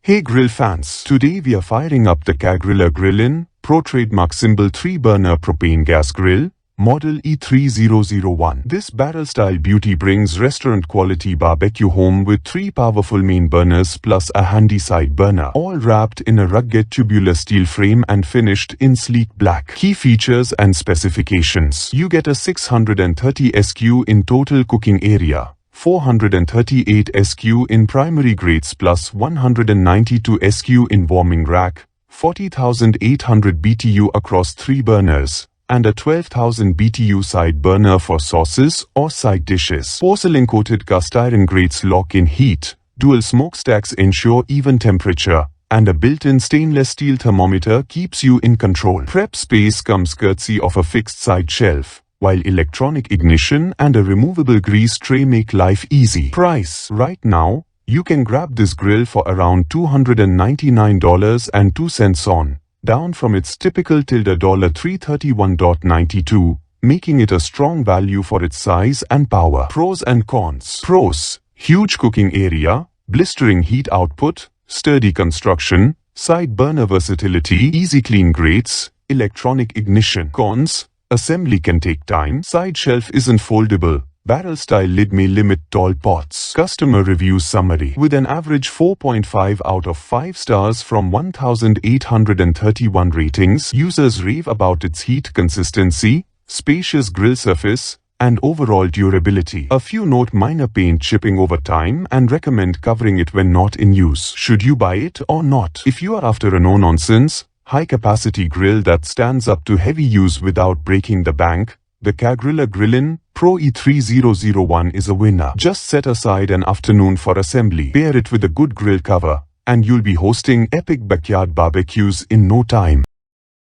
Hey grill fans, today we are firing up the Char-Griller Grillin Pro trademark symbol 3-burner propane gas grill, model E3001. This barrel-style beauty brings restaurant-quality barbecue home with 3 powerful main burners plus a handy side burner, all wrapped in a rugged tubular steel frame and finished in sleek black. Key features and specifications. You get a 630 SQ in total cooking area, 438 SQ in primary grades plus 192 SQ in warming rack, 40,800 BTU across 3 burners, and a 12,000 BTU side burner for sauces or side dishes. Porcelain-coated cast iron grates lock in heat, dual smokestacks ensure even temperature, and a built-in stainless steel thermometer keeps you in control. Prep space comes courtesy of a fixed side shelf, while electronic ignition and a removable grease tray make life easy. Price. Right now, you can grab this grill for around $299.02 on, down from its typical $331.92, making it a strong value for its size and power. Pros and cons. Pros: huge cooking area, blistering heat output, sturdy construction, side burner versatility, easy clean grates, electronic ignition. Cons: assembly can take time, side shelf isn't foldable, barrel-style lid may limit tall pots. Customer review summary. With an average 4.5 out of 5 stars from 1,831 ratings, users rave about its heat consistency, spacious grill surface, and overall durability. A few note minor paint chipping over time and recommend covering it when not in use. Should you buy it or not? If you are after a no-nonsense, high-capacity grill that stands up to heavy use without breaking the bank, the Char-Griller Grillin Pro E3001 is a winner. Just set aside an afternoon for assembly, pair it with a good grill cover, and you'll be hosting epic backyard barbecues in no time.